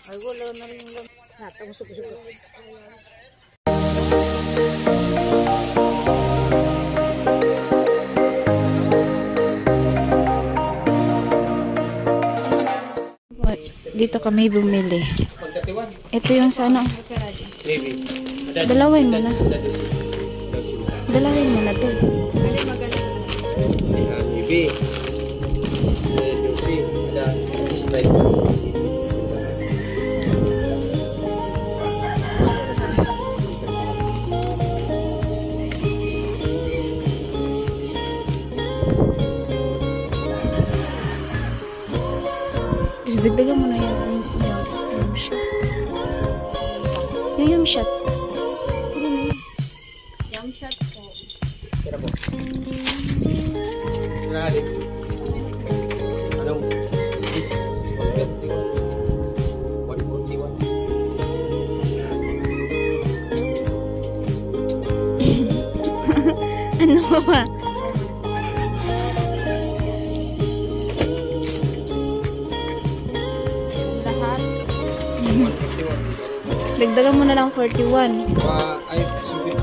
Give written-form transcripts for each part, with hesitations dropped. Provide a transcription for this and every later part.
Ay, wala na rin lang. Natang suko-suko. Dito kami bumili. Ito yung sa ano. Dalawin mo na. Dalawin mo na to. Bibi. Ada strike. Dagdagan mo na yung shot. Yung shot. Yung shot po. Kira po. Grabe. Anong is 141. Ano ba? Dagdagan mo na lang 41. Ay, sige.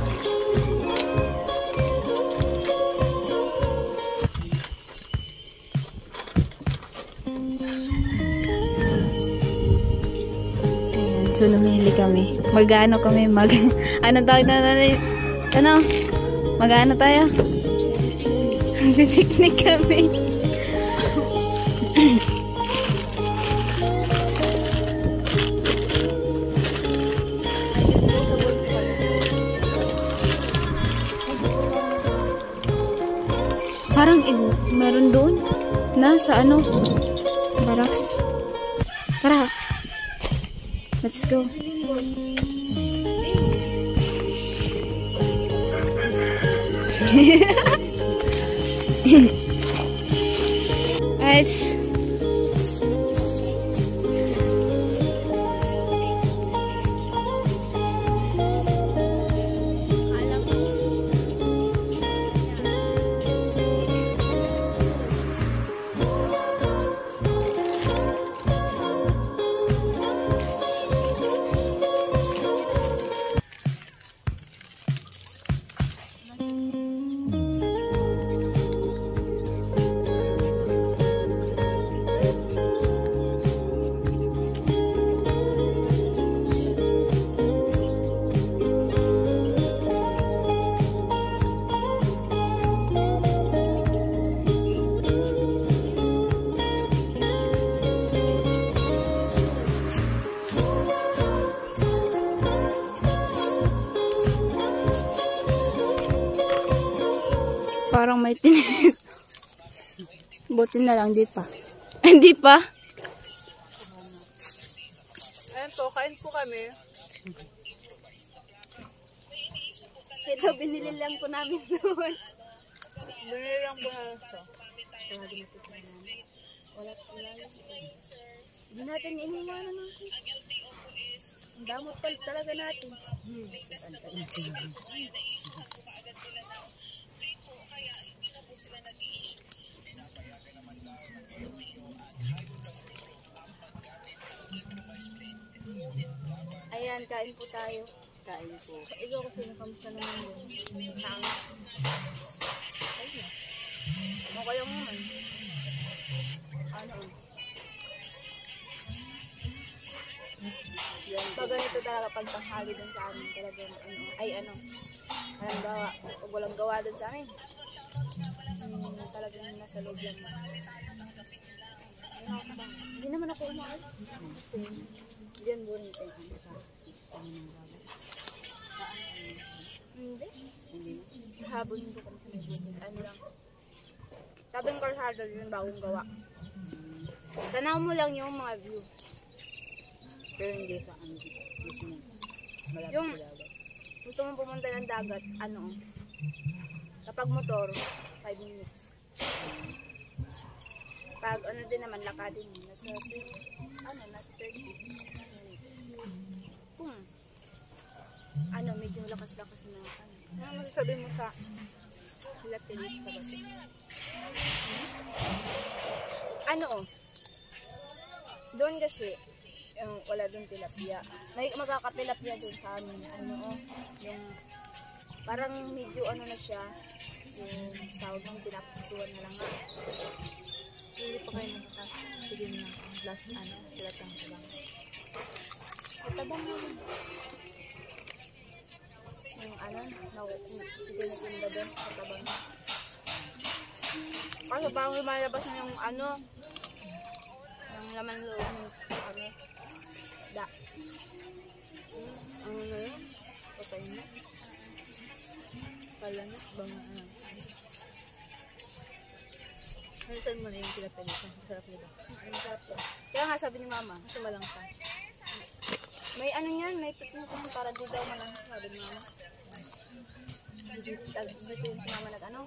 Ayan, so namili kami. Mag-ano kami, ano tawag na ano? Mag-ano tayo? Picnic kami. Parang meron doon na sa ano barracks. Tara, let's go. Guys, parang may tinis. Buti na lang, di pa. Hindi pa? Ayan po, kain po kami. Ito, binili lang po namin doon. Binili lang po namin ito. Hindi natin iniwanan ng ang damot talaga natin. Ayan, kain po tayo. Kain po. Ikaw kasi nakamusta naman yun. Ano kayo naman? Ano? Pag ganito talaga pag tanghali dun sa amin, talagang walang gawa. Pag walang gawa dun sa amin, talagang nasa loob lang. Hindi naman ako umakas. Diyan doon tayo hindi. Habon ko kami sa may ano lang. Tabing kalsada yun, bagong gawa. Tanaw mo lang yung mga view. Pero hindi sa ano. Yung gusto mong pumunta ng dagat, ano? Kapag motor, 5 minutes. Pag ano din naman, lakadin mo, nasa 30 minutes. Kung ano, medyo lakas-lakas na ano. Ano masasabi mo sa Latin sa basi? Ano doon kasi, Yung wala dun tilapia. May magkakatilapia dun sa amin. Ano, yung parang medyo ano na siya. Yung tawag ng pinapasuan na lang nga. Hindi pa kayo nakakasige na last ano, sila tang lang. Matabang naman. Yung ano, pinitinda doon sa tabang. Kasi parang lumalabas na yung ano, yung laman loob ng ano, da. Ano na yun? Patay na. Kala na, bang ano. Saan mo na yung pinapilitan? Masarap nila. Ang sarap yun. Kaya nga sabi ni mama, Kasi walang pa. may ano yan, may picnic yan para di daw malang sabi ni mama. Dito yung si mama nag ano,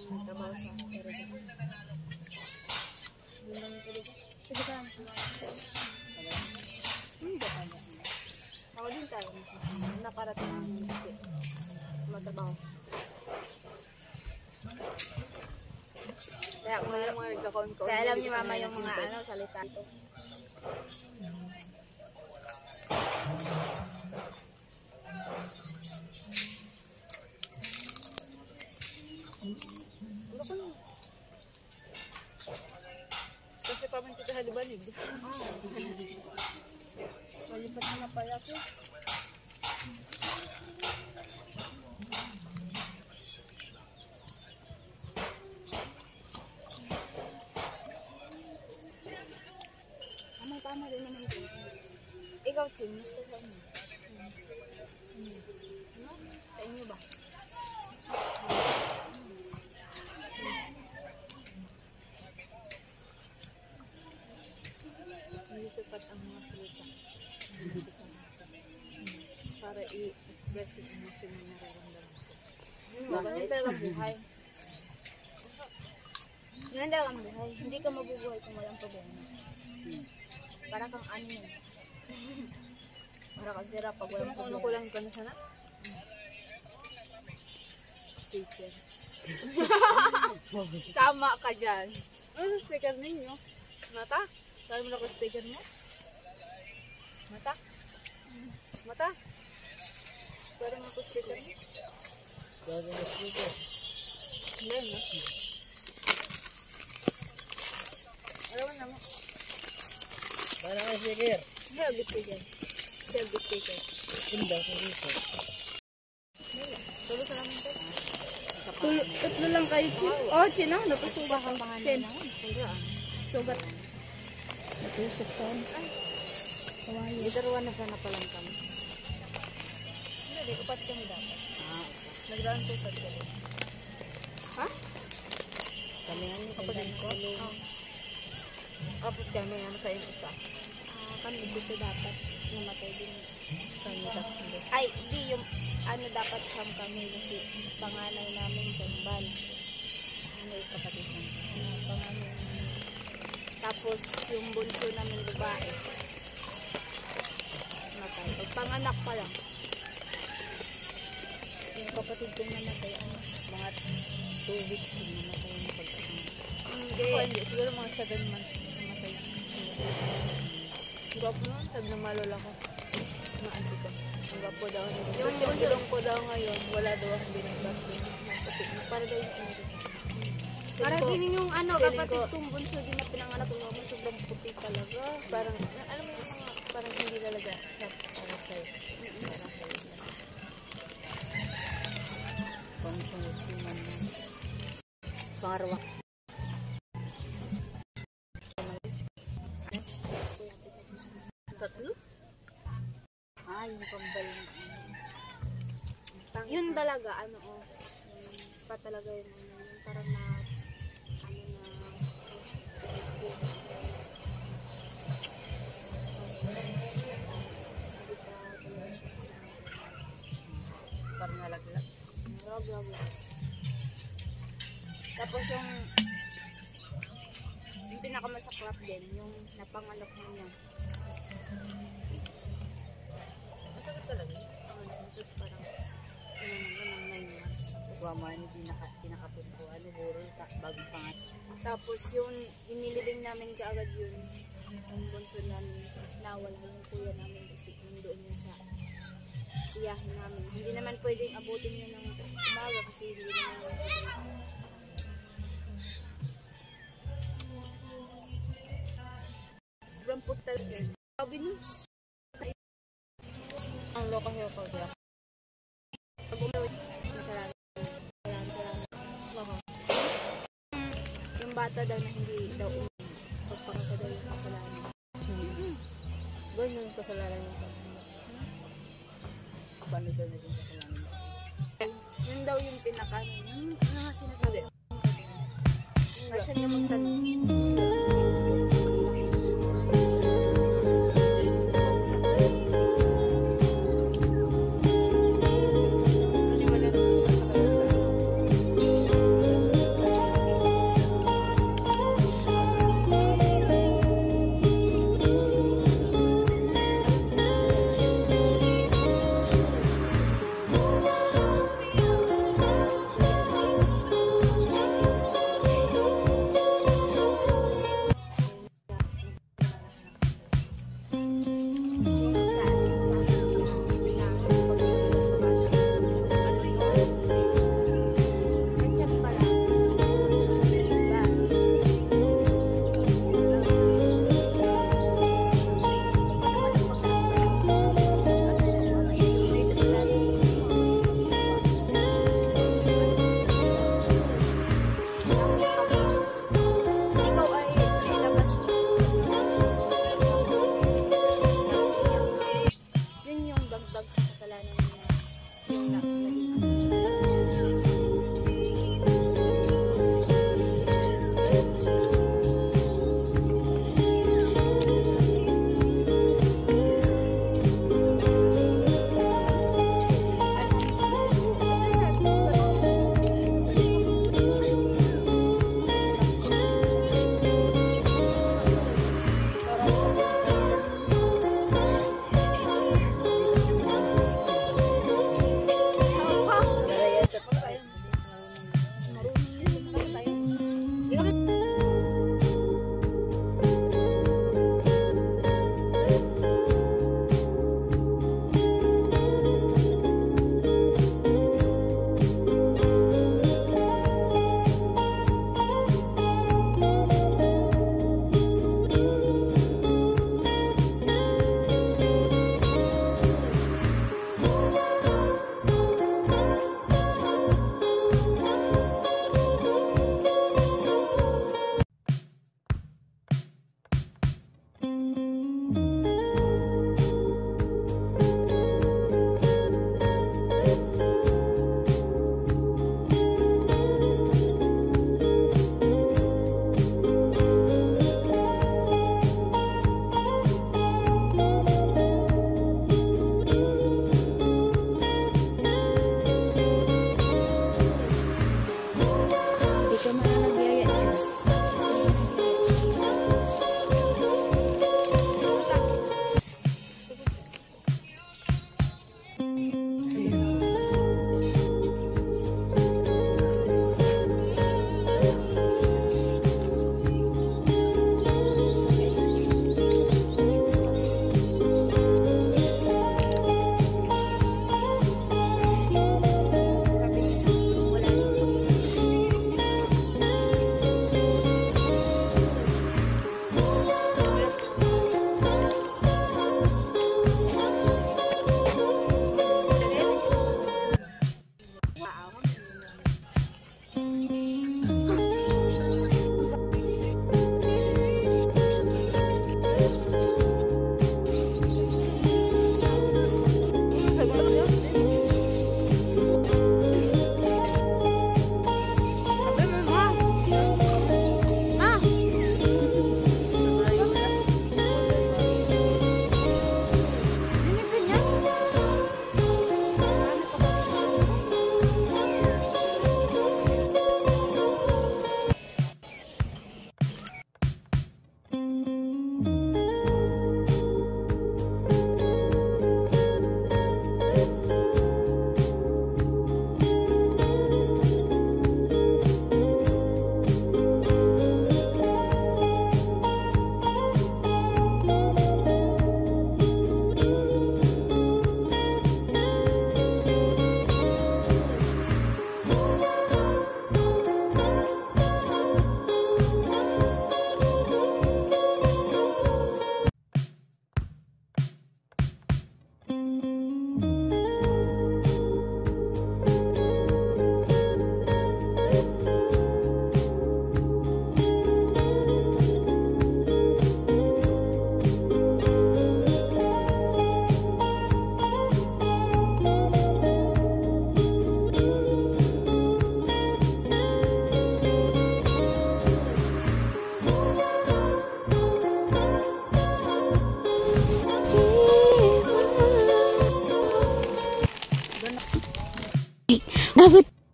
nung trabaho sa Erodo. Yun lang yung tuloy. Sige ka. Hindi ba kaya? Ako din tayo. Nakarating namin kasi matrabaho. Kaya kung Mga mga nagkakaon-kaon. kaya alam ni mama yung mga ano, salita ito. Kasi paman kita halibalig. Malipat na pala ako. Tama rin naman din. Ikaw, Chin, gusto sa inyo? Ano? Sa inyo ba? Hindi sapat ang mga salita. Para i-express yung emotion na nararamdaman ko. Ganyan talagang buhay. Ganyan talagang buhay. Hindi ka mabubuhay kung walang problema. Para kang ano yun. Para kang sira pag walang Gusto mo problema. ko lang ka na sana? Speaker. Tama ka dyan. Ano speaker ninyo? Mata? Sabi mo na ko speaker mo? Mata? Mata? Pero mo ko speaker mo? Bago na speaker. Hindi, no? Alam mo. Bago na speaker. Hindi, agad speaker. Hindi, agad speaker. Hindi ako dito. Tulo sa namin ito. Tatlo lang kayo, Chin. Oh, Chin, oh. Napasugat ang pangalan. Chin. Sugat. Natusok sa ano. Kawayo. Idaruan na sana palang kami. Hindi, upat kami dapat. Nagdaan po sa dito. Ha? Kami nga niyo kapatid ko. Apot kami ano sa inyo isa. Kami dito dapat namatay din. Kami tatlo. Ay, di yung ano dapat siyam kami kasi panganay namin kambal. Ano yung kapatid mo? Panganay namin. Tapos yung bunso namin babae. Namatay. Pagpanganak pa lang. Yung kapatid ko namatay. Ano? Mga 2 weeks yung namatay yung pagkakang. Hindi. Ako hindi. Siguro mga 7 months namatay. Ang gwapo naman. Sabi ng malola ko. Mga auntie ko. Ang gwapo daw. Yung bulong ko daw ngayon, wala daw akong binag-basket. Para daw yung ano. Para ko, din yung ano, feeling kapatid ko- kong bunso din na pinanganak ko mo sobrang puti talaga. Parang, alam mo yung mga, parang hindi talaga para sa'yo. Parang sa'yo lang. Pangsunod siman lang. Pangarawa. Tatlo? Yung kambal na Yun talaga, ano oh. Yung pa talaga yun, ano, yung parang na, ano na, parang nalaglag. grabe. Tapos yung pinakamasaklap din, yung napanganak mo niya. Masakit talaga. Tapos parang, ano, 9 months. Kuha mo, hindi pinakapit ko. Ano, siguro, bagong pangat. Tapos yung inilibing namin kaagad yun, Yung bunso namin, nawala yung kuya namin kasi nandoon yun sa tiyahin namin. Hindi naman pwedeng abutin yun ng umaga kasi hindi naman rampot talaga. Sabi nun, Ang local hair ko siya. pag umuwi, masalamat. Salamat. Baka. Yung bata daw na hindi daw pagpakasa daw yung kasalanan. Ganun kasalanan yung Paano daw naging kasalanan? Yun daw yung pinaka, ano nga sinasabi? Ba't saan niya magsalita?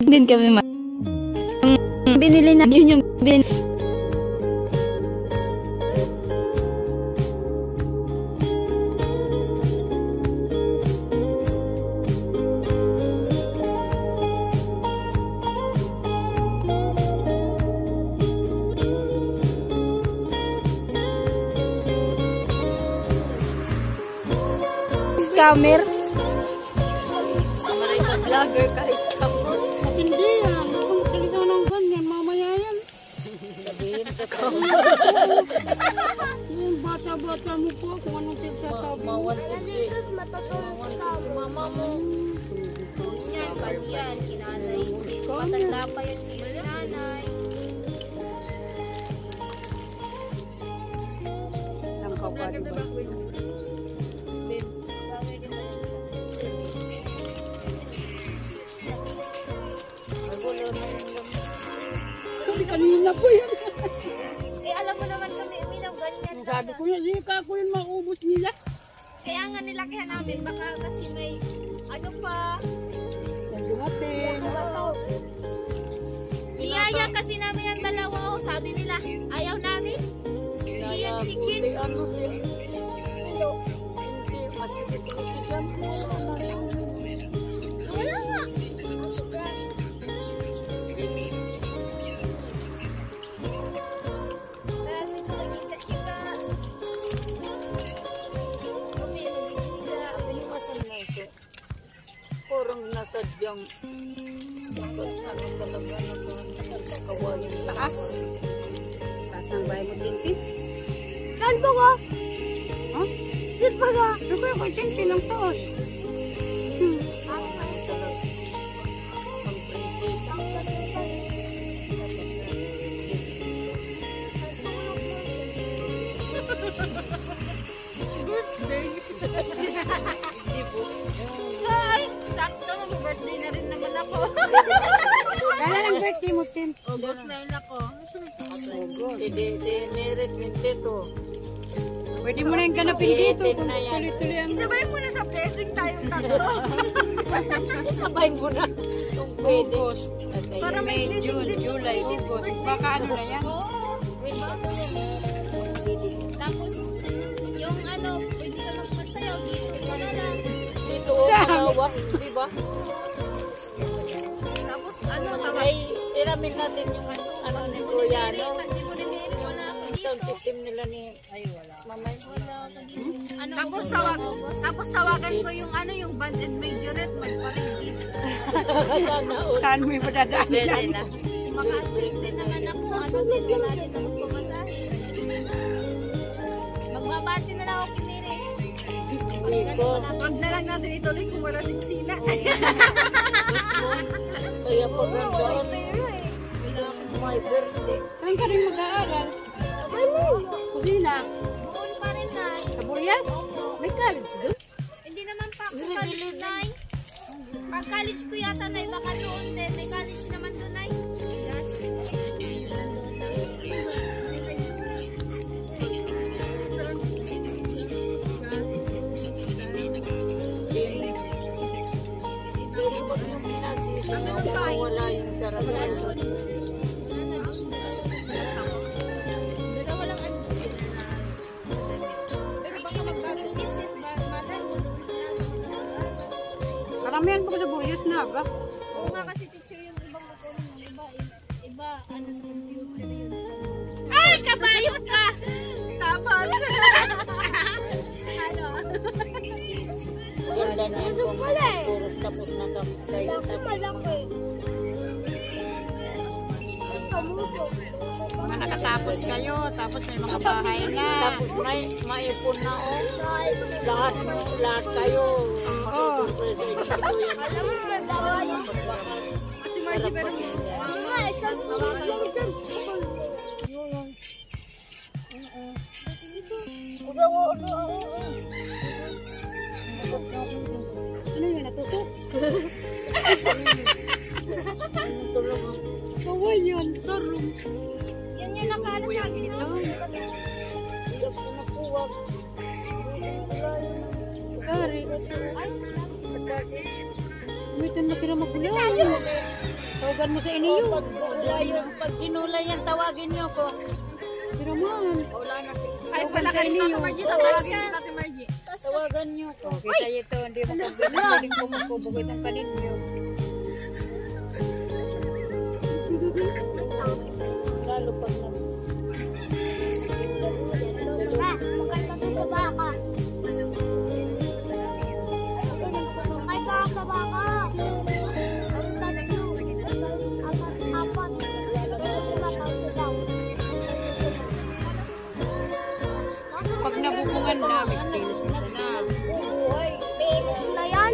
din kami binili na yun yung binili. Scammer. Maray ka vlogger kahit ako. Hindi yan. Kung salita ng ganyan, mamaya yan. Sabihin sa camera. Yung bata-bata mo po, kung anong sinasabi mo. Mawanted si mama mo. Yan, bali yan. Kinanay. Matanda pa yan si nanay. Ang kapatid ba? Sabi kanina po yan. Eh, alam mo naman kami, uminom ganyan. Sabi ko yan, hindi ka ko yun maubos nila. Kaya nga nilakihan namin, baka kasi may, ano pa, Dumating. niyaya kasi namin ang dalawa. Oh, sabi nila, ayaw namin. Hindi yan chicken. Ano siya? Hindi, masisipin Wala nga. Sarap ito magkita-kita. Kami magkita. Piniwasan mo ito. Parang nasadyang ano talaga kawayan Taas. Taas ng bahay mo, Tintin. Saan ba ka? Ha? Saan ba ka? Ano ba yung Tintin ang taas? Ay, sakto. Mag-birthday na rin naman ako. Kailan ang birthday mo, Tin? August 9 ako. Merit 22. Pwede mo na yung ganapin dito kung tuloy-tuloy ang... Isabay mo na sa blessing tayong tatlo. Sabay mo na. Kung pwede. August. Para may blessing din. July, August. Baka ano na yan? Tapos, yung ano, pwede ka magpasayaw dito. Ano lang. Dito malawak, di ba? Tapos, ano, tawag. Ay, tiramin natin yung ano ni Kuya, no? Hindi mo rin wala ako dito. Sound system nila ni... Ay, wala. Mamay. Wala ako dito. Ano, Tapos tawagan ko yung ano yung band and majorette magparin. Sana all. Saan mo yung madadaan dyan? maka-accept din naman ako. So, ano din, wala din ako pumasahe. Magbabati na lang ako kay Mary. Wag na lang natin ituloy kung wala si Sina. Kaya pag gandaan, my birthday. Saan ka rin mag-aaral? Kusina? Buon pa rin na. Sa Burias? May college doon? Hindi naman pa ako college na. Pag college ko yata na, baka doon din. May college naman doon na. Gas. Wala yung sarap. Dalawa lang ang pero baka magbagong isip ba matter mo doon sila. Karamihan po ko sa Burias na ba? Oo nga kasi teacher yung ibang makulong iba ano sa computer yun. Ay, kabayot ka! Tapos ano? Ganda na yung puros tapos na kayo. Mga nakatapos kayo, tapos may mga bahay na. Tapos maipon na lahat kayo. Oo. Alam mo ba daw yan? Ate Margie, pero Ano yun, natusok? Kawa yun, tarong. Yan yung nakala sa akin. Ito. Kari. Umitan mo sila magulaw. Tawagan mo sa inyo. Pag ginulay yan, tawagin niyo ko. Si Ramon. Wala na si. Ay, pala kayo Tati Margie, tawagin niyo Tati Margie. Tawagan niyo ko. Kaysa ito, hindi mo pagbilang kumukubo itong kaninyo. Lalo pag na. Maganda to sa baka. May baka sa baka. Apat. Pero si baka sa daw. Pag nabubungan na, may tinis na na. Penis na yan.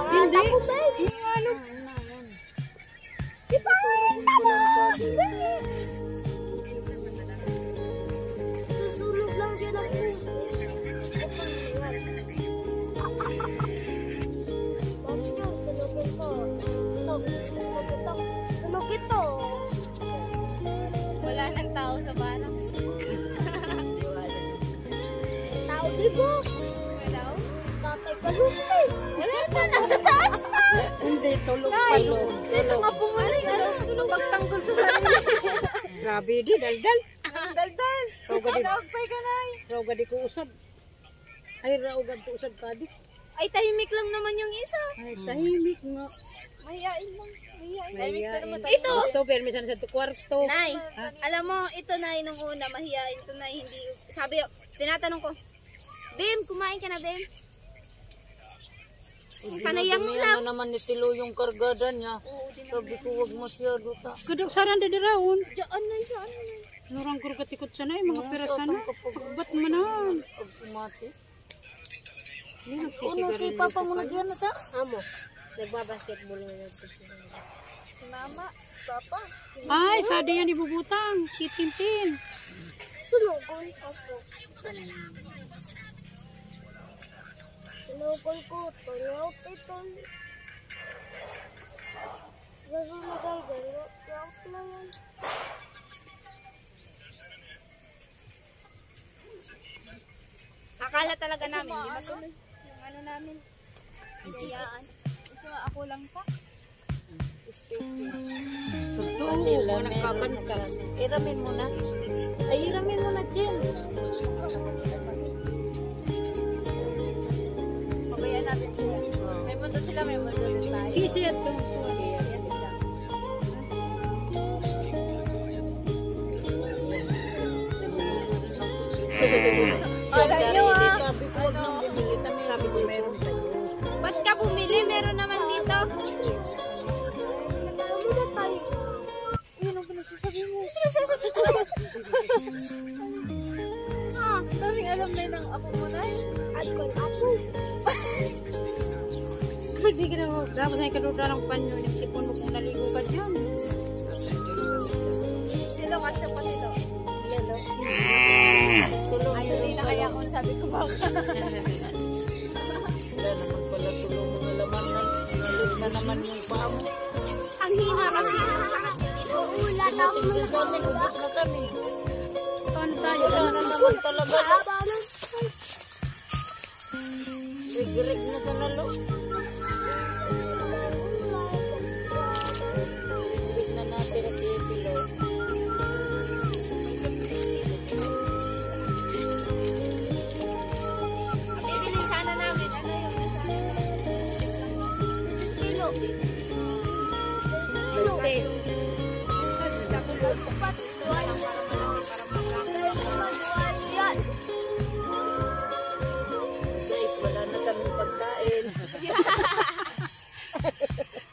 Hindi. Ano? Di ba? Susulog lang din ako. Bakit yun? Sunugin ko. Sunugin to. Wala nang tao sa barracks. Tao di ba? Wala. Tatay kalusi. Wala na, nasa taas na. Hindi, tulog pa yun. Ito nga pumuling, pagtanggol sa sarili. Grabe di, daldal. Ang daldal. Nagpay ka na. Raugad ko usab. Ay, raugad ko usab ka di. Ay, tahimik lang naman yung isa. Ay, tahimik nga. Mahihain lang. Mahihain. Tahimik Mahihain. pero matahimik. Ito! Gusto, permisan sa kwarto. Nay, alam mo, ito Nay, nung una, mahihain ito Nay, hindi, sabi, tinatanong ko, Bim, kumain ka na, Bim? Panayang lang. Ano naman ni Tilo yung kargada niya. Sabi ko, wag masyado ta. Kadok saran de diraon. Diyan Nay, saan Nay? Lurang kurgatikot sana mga pirasan na. Ba't manan? Pag umati. Hindi nagsisigarin. Papa mo nagyan na ta? Amo, nagbabasketball na natin. Mama, papa. Ay, sada yan ibubutang. Chinchin. Sunugol ako. Sunugol ko. Tanyaw ito. Gano'n na tayo. Tanyaw na yan. Akala talaga namin, di ba tuloy? Yung ano namin, hiyayaan. So, ako lang pa. So, to, mga nagkakanta. Iramin mo na. Ay, iramin mo na, Jen. Pabayaan natin sila. May mundo sila, may mundo din tayo. Kisi at ito. Wala nyo ah. Sabi ko, wag nang bumili kami. Sabi ko meron tayo. Ba't ka bumili? Meron naman dito. Ano na tayo? Yun ang pinagsasabi mo. Ah, Ang daming alam na yun ang ako mo na. Alcohol ako. Hindi ka na, dapat sa ikadudarang panyo, nagsipon mo kung naligo ka dyan. Silo kasi po nito. Tulong Ay, hindi na kaya kung sabi ko baka. Wala naman pala tulong mga laman na. Nalog na naman yung paa mo. ang hina kasi. Uulan ako. Tingnan kami, ubos na kami. Paano tayo? Wala na naman talaga. Haba na. Rig-rig na sa nalo. Ibig na natin ang Pilo. Bibilin sana namin. Ano yung Kilo. Balte. Yan. Guys, wala na kami pagkain.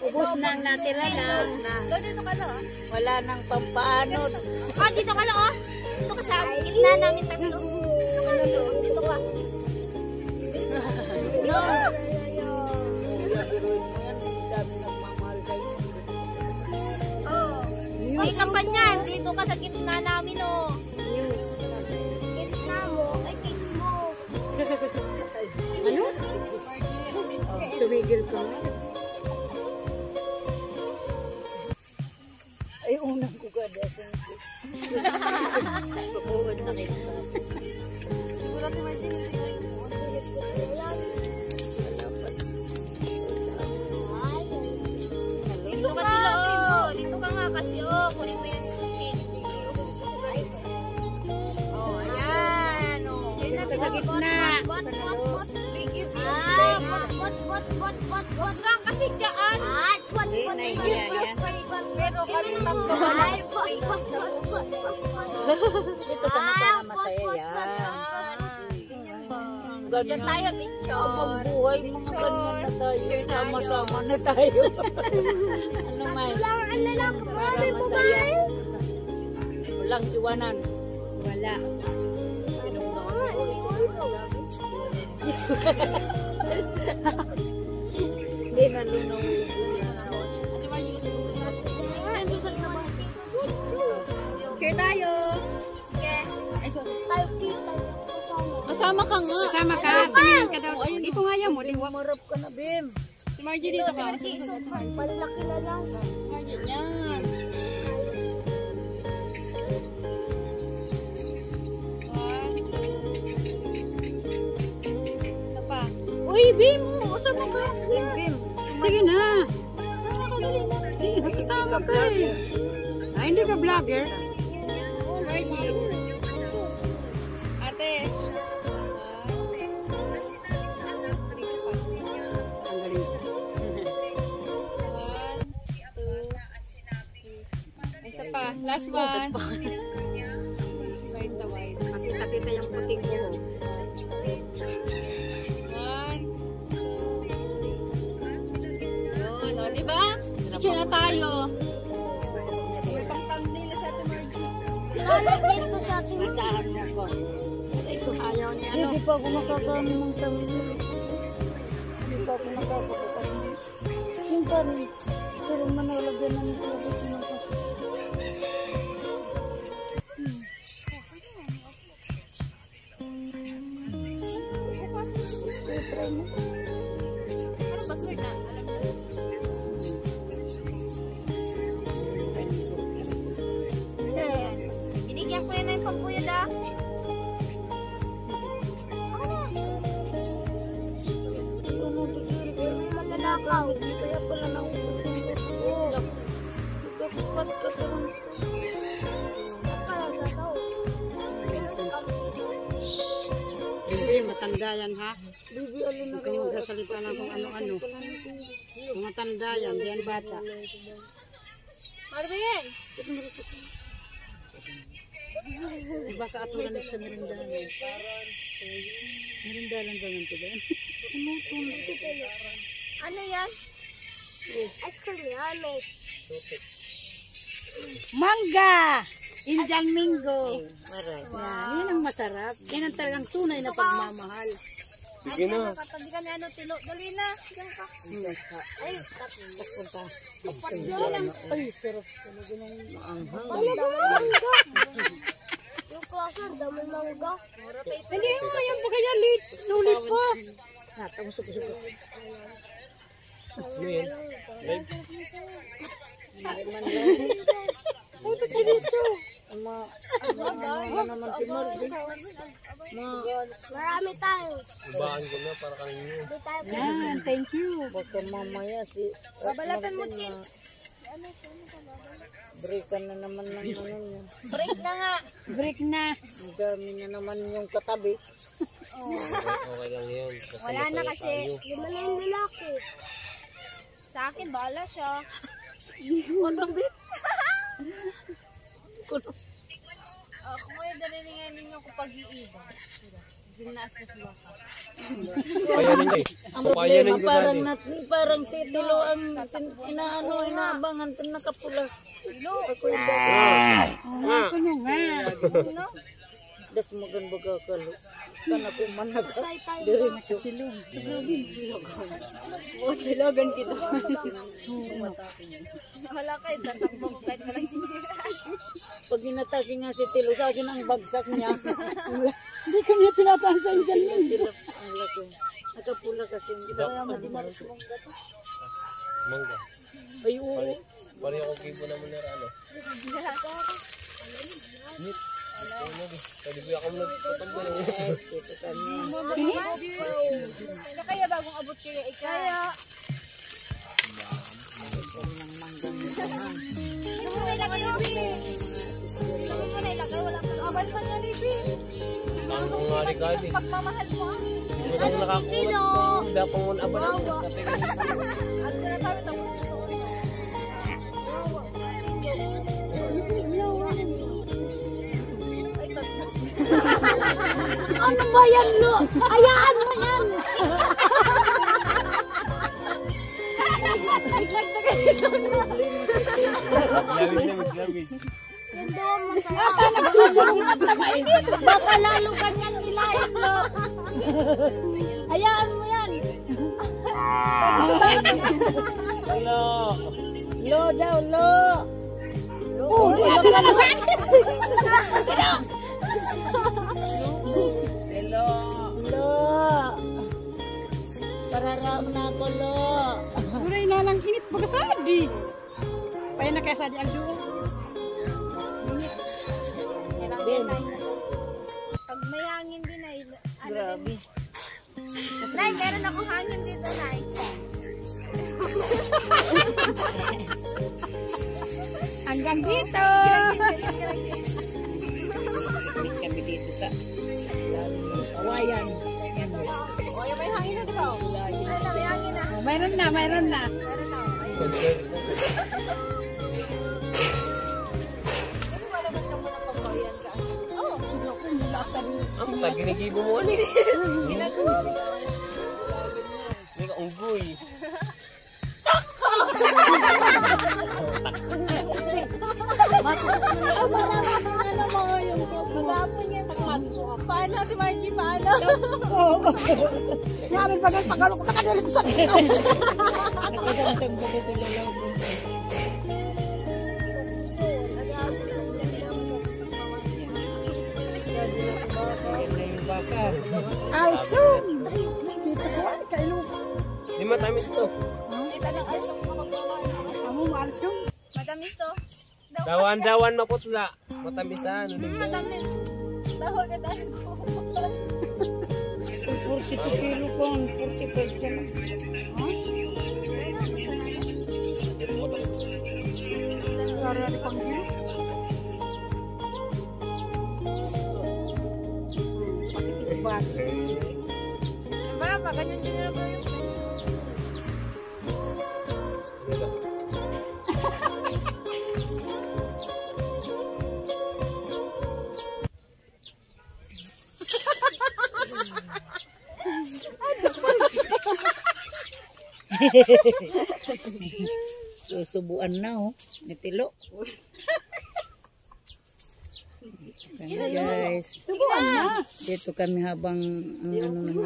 Ubus na ang natira lang. Doon dito ka lang. Wala nang pampaanod. Ah, dito ka lang oh. Dito ka sa gitna namin tatlo. Dito ka lang doon. Dito ka. Gabiruin mo yan. Dami nagmamahal kayo. Oh. Hindi ka pa niyan. Dito ka sa gitna namin oh. Gitna mo. Ay, kiss mo. Ano? Tumigil ka. Ay, unang ko ka dito. Bukuhod na kayo. Siguro si Martin. Dito ka sila oh. sa gitna. Biggie Ah, Huwag kang kasi dyan. Hindi, nahihiya yan. Pero kami tatlo walang space. Ito ka na para masaya yan. Diyan tayo picture. Buhay, mga ganyan na tayo. Sama-sama na tayo. Ano may? Para masaya. Walang iwanan. Wala. Hindi na lunaw. Share tayo. Kasama ka nga. Kasama ka. Tingin ka daw. Dito nga yan mo. Marap ka na, Bim. Si Margie dito ka. Malaki na lang. Ganyan. Isa pa. Uy, Bim! Kasama ka. Bim. Sige na. Sige, kasama ka eh. Ay, hindi ka vlogger. Margie. Ate. Ang galing. Isa pa. Last one. Wait the white. Makita-kita yung puting buho. 1, 2, yun, o, diba? Picture na tayo. May pang-thumbnail na sa Ate Margie. Masahan mo ko. Ito ayaw niya. Hindi pa ako makakami ng tamili. Hindi pa ako makakami. Yung kami. Pero manalagyan ng tulad ng kasi. Ano password na? Alam mo. Binigyan ko yan ng pampuyod ah. Malalakaw. Kaya pala na ako. Nagkakupat ka talagang Hindi, matanda yan ha. Huwag kang magsasalita lang kung ano-ano. Kung matanda yan, di yan bata. Marvin! Baka atulan sa merindahan. Merindahan ba ganito ba? Ano yan? Ice cream yan. Mangga! Indian Mingo. Yan ang masarap. Yan ang talagang tunay na pagmamahal. Sige na. Katabi ka ni ano, Tilo. Dali na. Diyan ka. Ay, Papunta. Ay, sarap talaga ng maanghang. mangga. Yung cluster, dami mangga. Hindi mo ngayon pa kaya late. Sulit pa. Natang suko-suko. Ano yan? Live? Ay, ba't dito? Ano naman si Marvin? Marami tayo. Ibaan ko na para kanino. Hindi tayo. Yan, thank you. Baka mamaya si... Babalatan mo, Chin. Breakan na naman ng ano niya. Break na nga. Break na. Ang dami na naman yung katabi. Okay lang yan. Basta Wala na masaya kasi. tayo. Lima na yung lalaki. Sa akin, bahala siya. Kung kayo dalilingan ninyo kung pag-iiba. Ginaas na sila ka. Payanin ka eh. Payanin ko sa atin. Parang si Tilo ang inaabangan ito nakapula. Ako yung Ako nyo nga. Das magan baga kalo. Kan ako man nag-diretso. Silogan kita. Wala kayo, tatakbong kahit walang chiniras. Pag inatake nga si Tilo, sa akin ang bagsak niya. Hindi ko niya tinatansan dyan yun. Nakapula kasi. Mangga. Ay, oo. Pari ako kibo naman na ano. Nit. Pwede ba ako nagtatambo na yun? Kaya kaya bagong abot kayo kaya. Ano mo na kayo, Huwag mo na ilagay, wala pa. Abal pa niya, Lipi. Ang ngali-gali. Pagmamahal mo ah. Masang nakakulat ko. Dapat mo na ba lang. Ano na sabi, tapos ito. Ay, tanda. Ano ba yan, Lo? Hayaan mo yan. Biglag na ganito na. Maglawid. Yung doon mo sa Nagsusungat na mainit. Baka lalo ganyan nilahin, Lo. Hayaan mo yan. Hello. Lo daw, Lo. Oh, ilang ka na sa Hello. Lo. Pararam na ako, Lo. Uray na lang init bagasadi. Paya na kaya sadi Aldo. Pag may hangin din ay Grabe. Nay, meron akong hangin dito, Nay. Hanggang dito. Kami dito sa Awayan. O, yung may hangin na, di ba? Ay, na, may hangin na. Oh, mayroon na, mayroon na. Meron na. Ayun. Concert. Di ba malaman ka muna pang bayan ka? Ang taginigibo mo ano? Ginagawa mo. Hindi ka unggoy. Magapon yan. Paano, Ate Margie? Paano? Maraming bagal pagalo ko nakadalit sa dito. Nakasantang ba dito lalaw mo? Maganda yung baka. Alsum. Dito ko ay kailo. Di matamis to. Ito lang ay itong makapagawa. Amo alsum. Matamis to. Dawan-dawan maputla. Matamisan. Matamis. Dahol ka dahil ko. 42 kilo ko, 45 ka lang. Para di pang dito. Pakitibas. Diba? Ganyan din naman yung Susubuan na oh. Nitilo. Guys, dito kami habang ang ano naman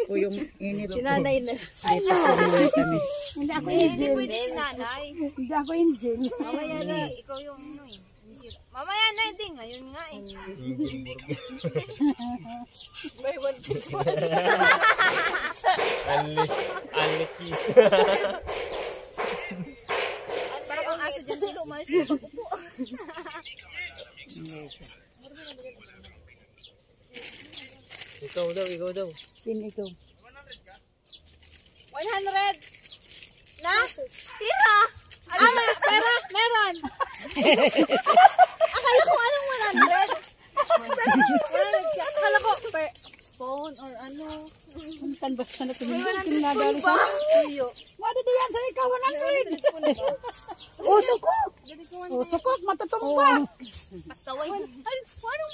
ko yung init. Sinanay na. Dito kami. Hindi ako Hindi angel. pwede si nanay. Hindi ako angel. Mamaya na, ikaw yung ano eh. Mamaya na, hindi. Ngayon nga eh. May one piece. Unleash cheese. Parang ang aso dyan dito, umayos ko pag-upo. Ikaw daw. Sino ikaw? 100! Na? Tira! Ano? Pera? Meron! Akala ko anong 100? Akala ko phone or ano. Kan basta na May tumingin. 100 phone ba? Tuyo. Wala di yan sa ikaw 100. Oh, Uso ko. Uso ko matutumba. pasaway. Ay, anong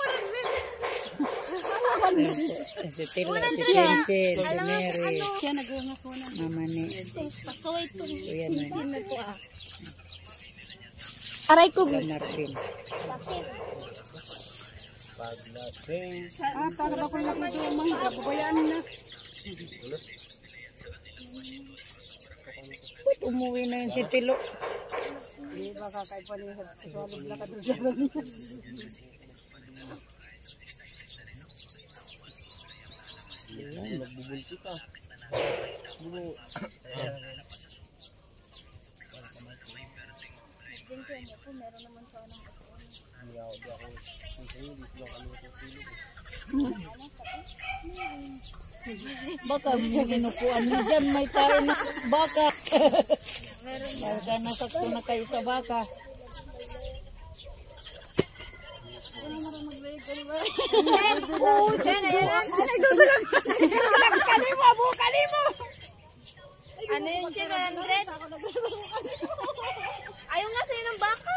100? Si Tila, si Pencil, si Alam nga, Mary, ano? Siya nag-uunga ko na. Mama ni. Pasaway to. Kuya na. Aray ko. Kuya Martin. Paglasing. Para ba ko nag-uumang gababayaan na. Ba't umuwi na yun si Tilo? Hindi baka kahit pa niya sa suwalog na kadulyaran niya. Nagbubulti ka. Baka ginukuan niya dyan, may tayo na baka. Baka nasakto na kayo sa baka. Oo, dyan, ayan. Nagdudulang. Kalimo, buo kalimo. Ano yun, Chen? 100? Ayaw nga sa'yo ng baka.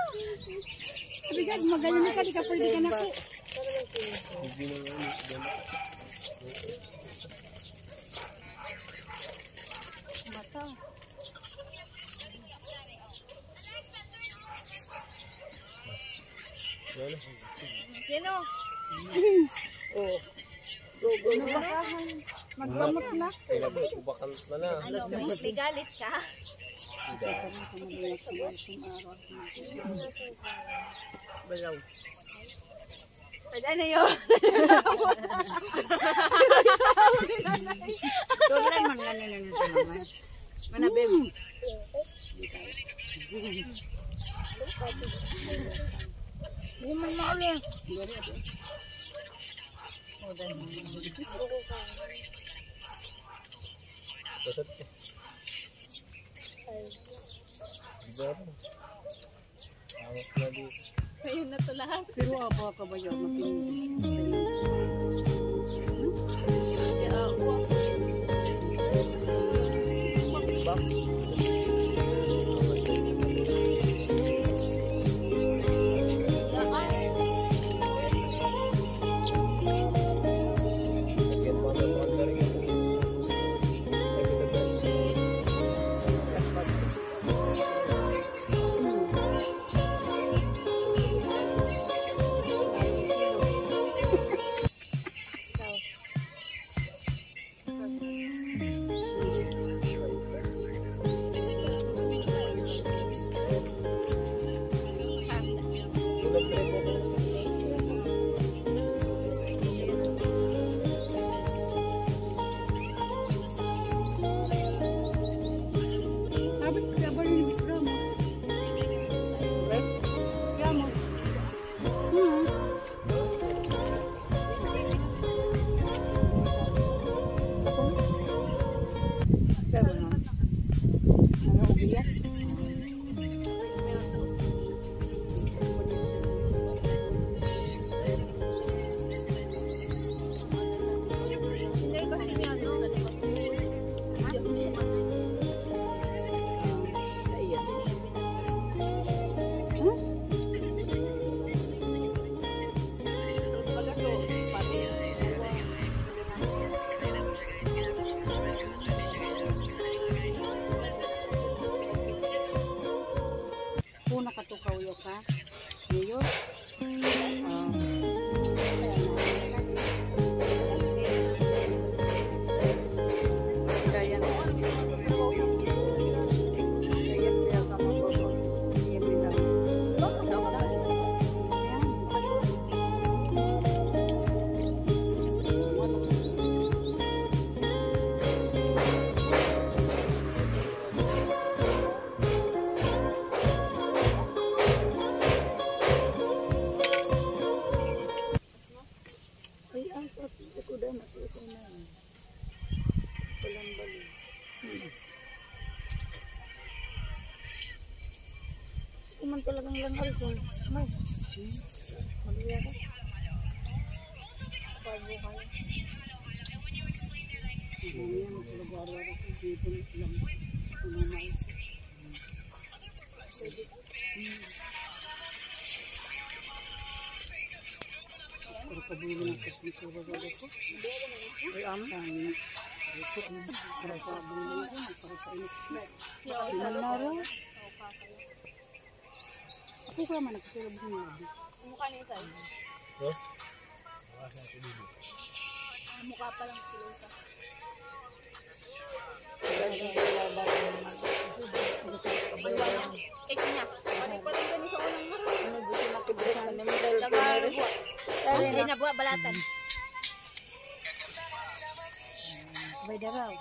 Bigad, magaling na ka, di ka pwede ka na po. Mata. Sino? Magkamot na. Ubakan na na. Ano, may galit ka? Balaw. Ano yun? Sobrang man nga nila nito naman. Manabim. Hindi man mauli. Kasat ka. Diba ako? Awas na dito. Sa'yo na to lahat. Pero apa ka ba yan? Makinig. Sabi ka ba rin yung isra mo? Isra mo? Kung nakatukaw yun ka, ngayon, kaya na. Kaya kaya ka magpapag. Kaya bilang. Ay, ang sabi ko dahil nakusin na yun. Walang bali. Kuman talagang lang alison. Mas. Magbiya ka. Pagbo kayo. Yan, lugar-lugar ko dito lang. Umamay. Pero kabuli na kasi ito bago ko. Ay, amang. Ito ang kabuli na ito. Para sa init. Pinanaro. Ako ka man, nagkasilab ng labi. Mukha niya sa'yo. Huh? Mukha pa lang sila sa. Cake niya. Balik pa rin kami sa unang maro. Ay, nabuha balatan. May daraw.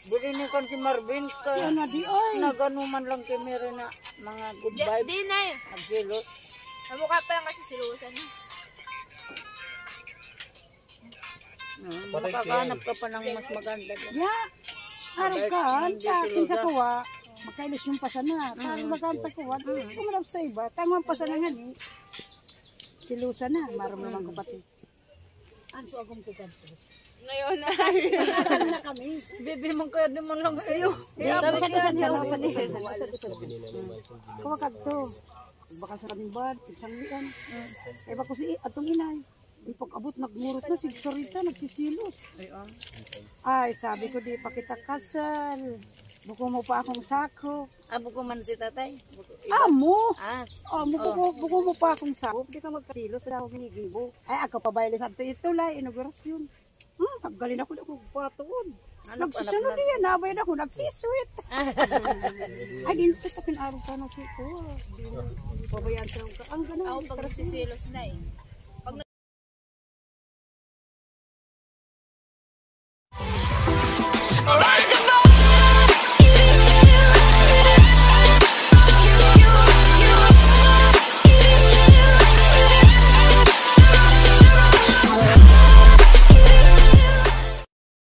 Bili kan si Marvin ka. Ano di oy? Naganuman lang kay Mary na mga good vibes. Di na yun. Nagsilos. Mukha pa lang kasi silusan niya. Makakahanap ka pa ng mas maganda. Ya. Harap ka, takin sa kuwa. Makailis yung pasana. Parang magkanta kuwa. Kumalap sa iba. Tama pasana nga ni. silusa na. Maraming kapatid. Ano so agong ko kanto? Ngayon na. Nasaan na kami? Bibi mong kaya di mo lang ayo. Kawakad to. Bakal sa kaming bad, isang lian. Ay bako si atong inay. Di pag-abot nagmurot na, sigsarita, nagsisilos. Ay, sabi ko di pa kita kasal. Buko mo pa akong sako. Abo ko man si tatay. Amo! Ah, Buko mo pa akong sako. Di ka magkasilos, wala akong hinigibo. Ay, ako pa bayali sa ito lang, inaugurasyon. Paggalin ako na kung patuon. Nagsusunod niya, nabay na ako, nagsisweet. Ay, di na ito, pinarong ka na siya ko. Pabayaan ka. Ang ganun. Ako pag nagsisilos na eh.